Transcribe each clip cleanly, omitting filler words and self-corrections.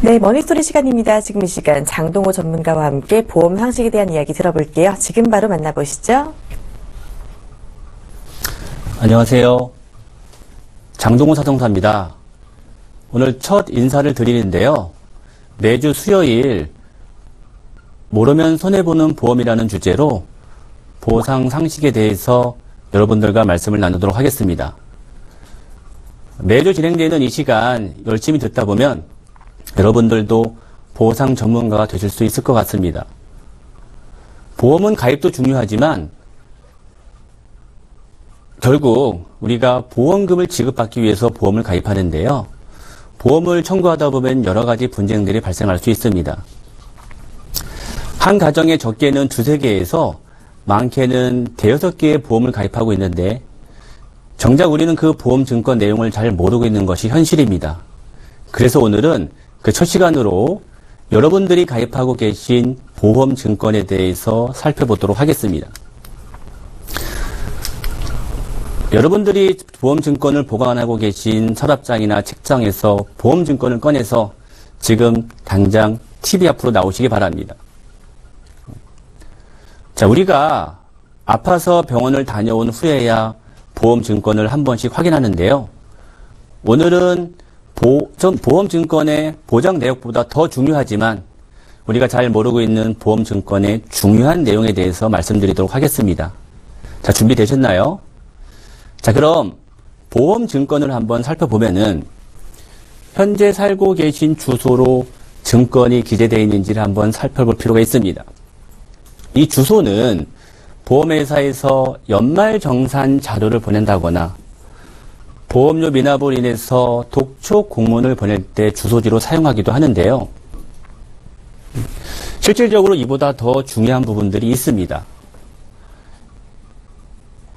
네, 머니스토리 시간입니다. 지금 이 시간 장동호 전문가와 함께 보험 상식에 대한 이야기 들어볼게요. 지금 바로 만나보시죠. 안녕하세요. 장동호 사정사입니다. 오늘 첫 인사를 드리는데요. 매주 수요일 모르면 손해보는 보험이라는 주제로 보상 상식에 대해서 여러분들과 말씀을 나누도록 하겠습니다. 매주 진행되는 이 시간 열심히 듣다 보면 여러분들도 보상 전문가가 되실 수 있을 것 같습니다. 보험은 가입도 중요하지만 결국 우리가 보험금을 지급받기 위해서 보험을 가입하는데요. 보험을 청구하다 보면 여러 가지 분쟁들이 발생할 수 있습니다. 한 가정에 적게는 2-3개에서 많게는 5-6개의 보험을 가입하고 있는데 정작 우리는 그 보험 증권 내용을 잘 모르고 있는 것이 현실입니다. 그래서 오늘은 그 첫 시간으로 여러분들이 가입하고 계신 보험 증권에 대해서 살펴보도록 하겠습니다. 여러분들이 보험 증권을 보관하고 계신 서랍장이나 책장에서 보험 증권을 꺼내서 지금 당장 TV 앞으로 나오시기 바랍니다. 자, 우리가 아파서 병원을 다녀온 후에야 보험 증권을 한 번씩 확인하는데요. 오늘은 보험 증권의 보장 내역보다 더 중요하지만 우리가 잘 모르고 있는 보험 증권의 중요한 내용에 대해서 말씀드리도록 하겠습니다. 자, 준비되셨나요? 자, 그럼 보험 증권을 한번 살펴보면은 현재 살고 계신 주소로 증권이 기재되어 있는지를 한번 살펴볼 필요가 있습니다. 이 주소는 보험회사에서 연말정산 자료를 보낸다거나 보험료 미납으로 인해서 독촉 공문을 보낼 때 주소지로 사용하기도 하는데요. 실질적으로 이보다 더 중요한 부분들이 있습니다.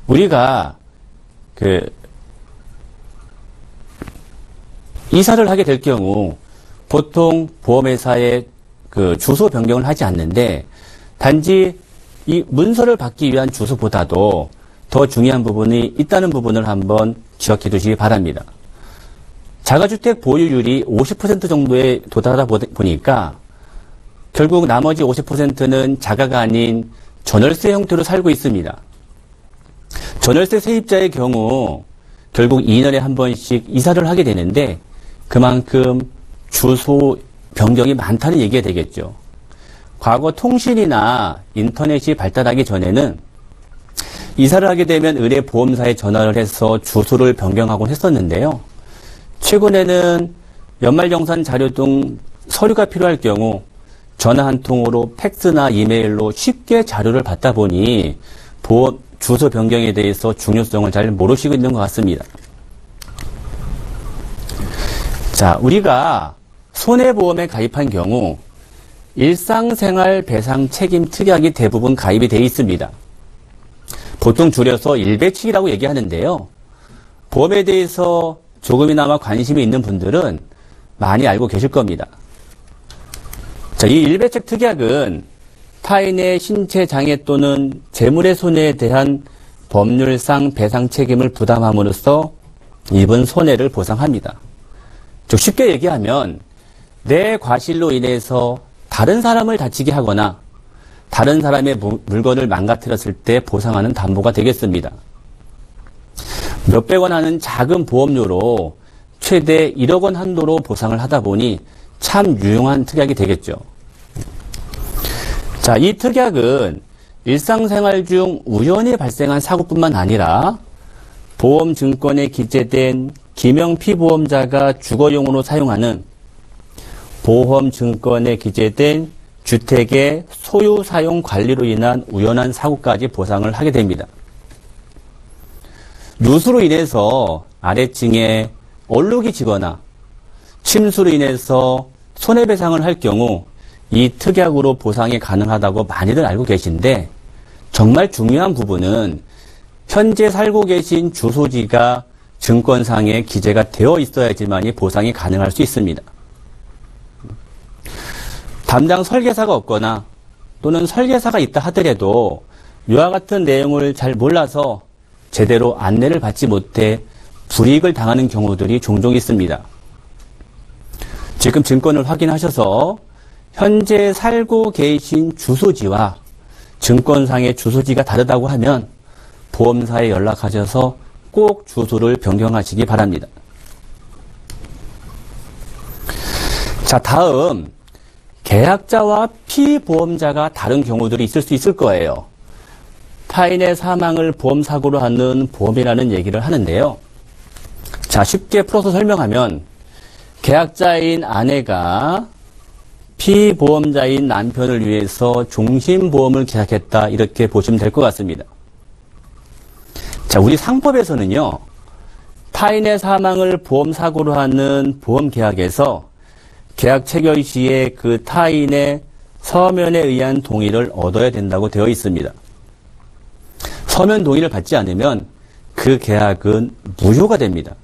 우리가 이사를 하게 될 경우 보통 보험회사에 주소 변경을 하지 않는데 단지 이 문서를 받기 위한 주소보다도 더 중요한 부분이 있다는 부분을 한번 기억해 두시기 바랍니다. 자가주택 보유율이 50% 정도에 도달하다 보니까 결국 나머지 50%는 자가가 아닌 전월세 형태로 살고 있습니다. 전월세 세입자의 경우 결국 2년에 한 번씩 이사를 하게 되는데 그만큼 주소 변경이 많다는 얘기가 되겠죠. 과거 통신이나 인터넷이 발달하기 전에는 이사를 하게 되면 의뢰 보험사에 전화를 해서 주소를 변경하곤 했었는데요. 최근에는 연말정산 자료 등 서류가 필요할 경우 전화 한 통으로 팩스나 이메일로 쉽게 자료를 받다 보니 보험 주소 변경에 대해서 중요성을 잘 모르시고 있는 것 같습니다. 자, 우리가 손해보험에 가입한 경우 일상생활 배상 책임 특약이 대부분 가입이 되어 있습니다. 보통 줄여서 일배칙이라고 얘기하는데요. 보험에 대해서 조금이나마 관심이 있는 분들은 많이 알고 계실 겁니다. 자, 이 일배책 특약은 타인의 신체 장애 또는 재물의 손해에 대한 법률상 배상 책임을 부담함으로써 입은 손해를 보상합니다. 즉 쉽게 얘기하면 내 과실로 인해서 다른 사람을 다치게 하거나 다른 사람의 물건을 망가뜨렸을 때 보상하는 담보가 되겠습니다. 몇백 원 하는 작은 보험료로 최대 1억 원 한도로 보상을 하다 보니 참 유용한 특약이 되겠죠. 자, 이 특약은 일상생활 중 우연히 발생한 사고뿐만 아니라 보험증권에 기재된 기명 피보험자가 주거용으로 사용하는 보험증권에 기재된 주택의 소유 사용 관리로 인한 우연한 사고까지 보상을 하게 됩니다. 누수로 인해서 아래층에 얼룩이 지거나 침수로 인해서 손해배상을 할 경우 이 특약으로 보상이 가능하다고 많이들 알고 계신데 정말 중요한 부분은 현재 살고 계신 주소지가 증권상에 기재가 되어 있어야지만이 보상이 가능할 수 있습니다. 담당 설계사가 없거나 또는 설계사가 있다 하더라도 이와 같은 내용을 잘 몰라서 제대로 안내를 받지 못해 불이익을 당하는 경우들이 종종 있습니다. 지금 증권을 확인하셔서 현재 살고 계신 주소지와 증권상의 주소지가 다르다고 하면 보험사에 연락하셔서 꼭 주소를 변경하시기 바랍니다. 자, 다음 계약자와 피보험자가 다른 경우들이 있을 수 있을 거예요. 타인의 사망을 보험사고로 하는 보험이라는 얘기를 하는데요. 자, 쉽게 풀어서 설명하면 계약자인 아내가 피보험자인 남편을 위해서 종신보험을 계약했다, 이렇게 보시면 될 것 같습니다. 자, 우리 상법에서는요, 타인의 사망을 보험사고로 하는 보험계약에서 계약 체결 시에 그 타인의 서면에 의한 동의를 얻어야 된다고 되어 있습니다. 서면 동의를 받지 않으면 그 계약은 무효가 됩니다.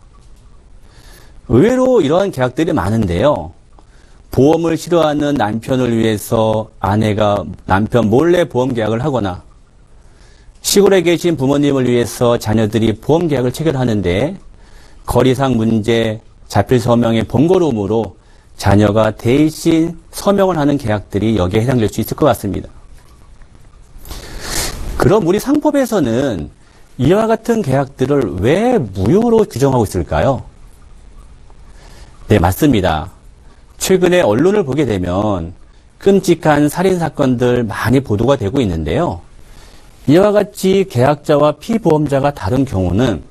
의외로 이러한 계약들이 많은데요. 보험을 싫어하는 남편을 위해서 아내가 남편 몰래 보험 계약을 하거나, 시골에 계신 부모님을 위해서 자녀들이 보험 계약을 체결하는데 거리상 문제, 자필 서명의 번거로움으로 자녀가 대신 서명을 하는 계약들이 여기에 해당될 수 있을 것 같습니다. 그럼 우리 상법에서는 이와 같은 계약들을 왜 무효로 규정하고 있을까요? 네, 맞습니다. 최근에 언론을 보게 되면 끔찍한 살인사건들 많이 보도가 되고 있는데요. 이와 같이 계약자와 피보험자가 다른 경우는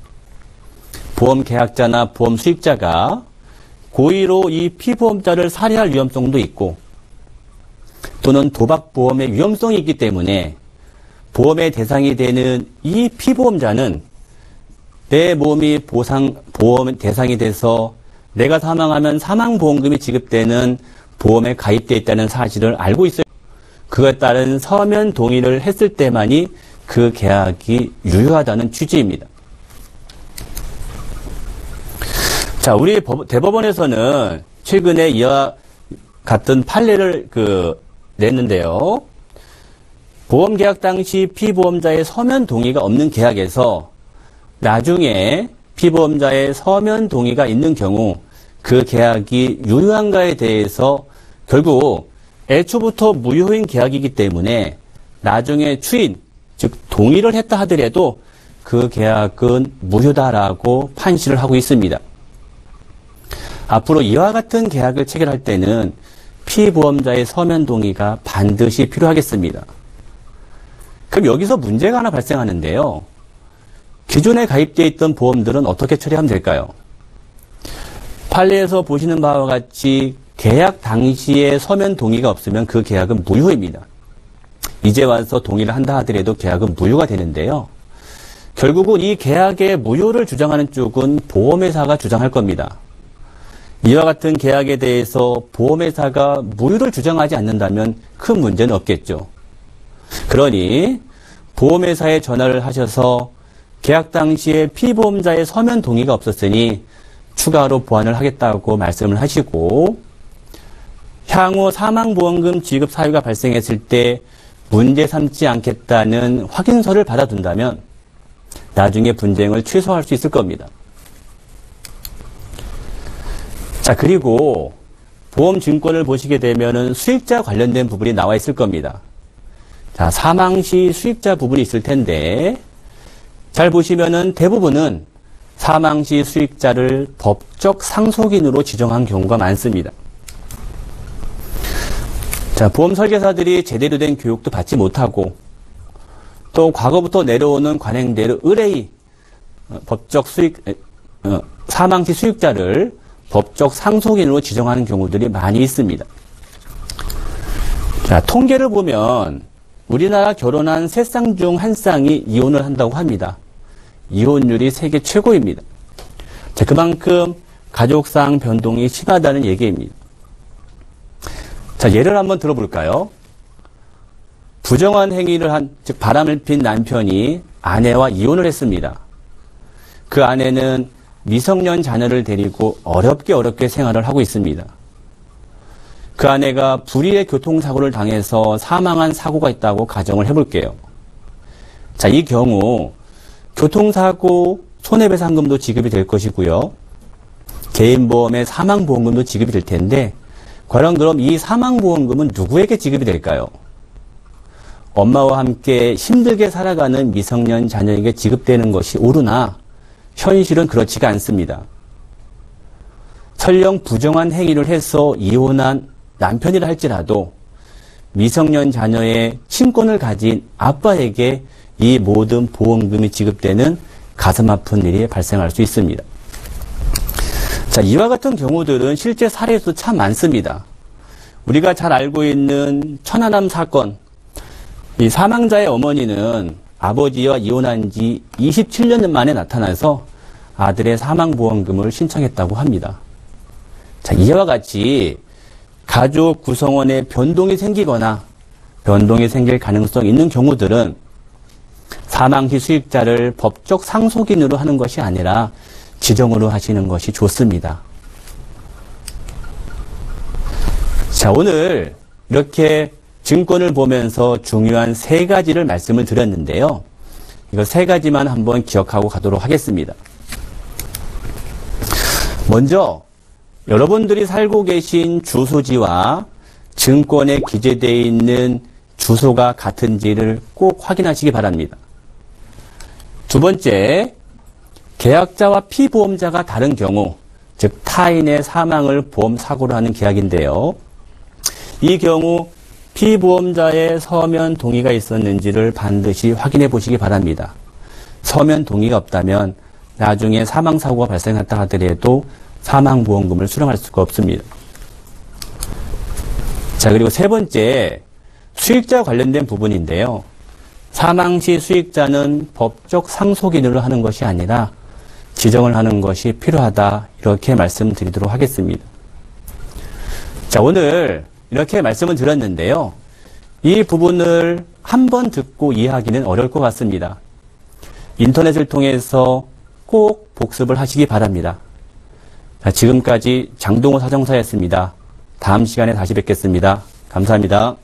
보험계약자나 보험수익자가 고의로 이 피보험자를 살해할 위험성도 있고, 또는 도박보험의 위험성이 있기 때문에 보험의 대상이 되는 이 피보험자는 내 몸이 보험 대상이 돼서 내가 사망하면 사망보험금이 지급되는 보험에 가입되어 있다는 사실을 알고 있어요. 그에 따른 서면 동의를 했을 때만이 그 계약이 유효하다는 취지입니다. 자, 우리 대법원에서는 최근에 이와 같은 판례를 냈는데요. 보험계약 당시 피보험자의 서면 동의가 없는 계약에서 나중에 피보험자의 서면 동의가 있는 경우 그 계약이 유효한가에 대해서 결국 애초부터 무효인 계약이기 때문에 나중에 추인, 즉 동의를 했다 하더라도 그 계약은 무효다라고 판시를 하고 있습니다. 앞으로 이와 같은 계약을 체결할 때는 피보험자의 서면 동의가 반드시 필요하겠습니다. 그럼 여기서 문제가 하나 발생하는데요. 기존에 가입되어 있던 보험들은 어떻게 처리하면 될까요? 판례에서 보시는 바와 같이 계약 당시에 서면 동의가 없으면 그 계약은 무효입니다. 이제 와서 동의를 한다 하더라도 계약은 무효가 되는데요. 결국은 이 계약의 무효를 주장하는 쪽은 보험회사가 주장할 겁니다. 이와 같은 계약에 대해서 보험회사가 무효를 주장하지 않는다면 큰 문제는 없겠죠. 그러니 보험회사에 전화를 하셔서 계약 당시에 피보험자의 서면 동의가 없었으니 추가로 보완을 하겠다고 말씀을 하시고, 향후 사망보험금 지급 사유가 발생했을 때 문제 삼지 않겠다는 확인서를 받아둔다면 나중에 분쟁을 최소화할 수 있을 겁니다. 자, 그리고 보험증권을 보시게 되면은 수익자 관련된 부분이 나와 있을 겁니다. 자, 사망 시 수익자 부분이 있을 텐데, 잘 보시면은 대부분은 사망 시 수익자를 법적 상속인으로 지정한 경우가 많습니다. 자, 보험 설계사들이 제대로 된 교육도 받지 못하고, 또 과거부터 내려오는 관행대로 의뢰의 사망 시 수익자를 법적 상속인으로 지정하는 경우들이 많이 있습니다. 자, 통계를 보면 우리나라 결혼한 3쌍 중 1쌍이 이혼을 한다고 합니다. 이혼율이 세계 최고입니다. 자, 그만큼 가족상 변동이 심하다는 얘기입니다. 자, 예를 한번 들어볼까요? 부정한 행위를 즉 바람을 핀 남편이 아내와 이혼을 했습니다. 그 아내는 미성년 자녀를 데리고 어렵게 생활을 하고 있습니다. 그 아내가 불의의 교통사고를 당해서 사망한 사고가 있다고 가정을 해볼게요. 자, 이 경우 교통사고 손해배상금도 지급이 될 것이고요. 개인보험의 사망보험금도 지급이 될 텐데, 과연 그럼 이 사망보험금은 누구에게 지급이 될까요? 엄마와 함께 힘들게 살아가는 미성년 자녀에게 지급되는 것이 옳으나 현실은 그렇지가 않습니다. 설령 부정한 행위를 해서 이혼한 남편이라 할지라도 미성년 자녀의 친권을 가진 아빠에게 이 모든 보험금이 지급되는 가슴 아픈 일이 발생할 수 있습니다. 자, 이와 같은 경우들은 실제 사례에서 참 많습니다. 우리가 잘 알고 있는 천안함 사건, 이 사망자의 어머니는 아버지와 이혼한 지 27년 만에 나타나서 아들의 사망보험금을 신청했다고 합니다. 자, 이와 같이 가족 구성원에 변동이 생기거나 변동이 생길 가능성이 있는 경우들은 사망 시 수익자를 법적 상속인으로 하는 것이 아니라 지정으로 하시는 것이 좋습니다. 자, 오늘 이렇게 증권을 보면서 중요한 세 가지를 말씀을 드렸는데요. 이거 세 가지만 한번 기억하고 가도록 하겠습니다. 먼저 여러분들이 살고 계신 주소지와 증권에 기재되어 있는 주소가 같은지를 꼭 확인하시기 바랍니다. 두 번째, 계약자와 피보험자가 다른 경우, 즉 타인의 사망을 보험사고로 하는 계약인데요. 이 경우 피보험자의 서면 동의가 있었는지를 반드시 확인해 보시기 바랍니다. 서면 동의가 없다면 나중에 사망사고가 발생했다 하더라도 사망보험금을 수령할 수가 없습니다. 자, 그리고 세 번째, 수익자와 관련된 부분인데요. 사망 시 수익자는 법적 상속인으로 하는 것이 아니라 지정을 하는 것이 필요하다, 이렇게 말씀드리도록 하겠습니다. 자, 오늘 이렇게 말씀을 드렸는데요. 이 부분을 한번 듣고 이해하기는 어려울 것 같습니다. 인터넷을 통해서 꼭 복습을 하시기 바랍니다. 자, 지금까지 장동호 사정사였습니다. 다음 시간에 다시 뵙겠습니다. 감사합니다.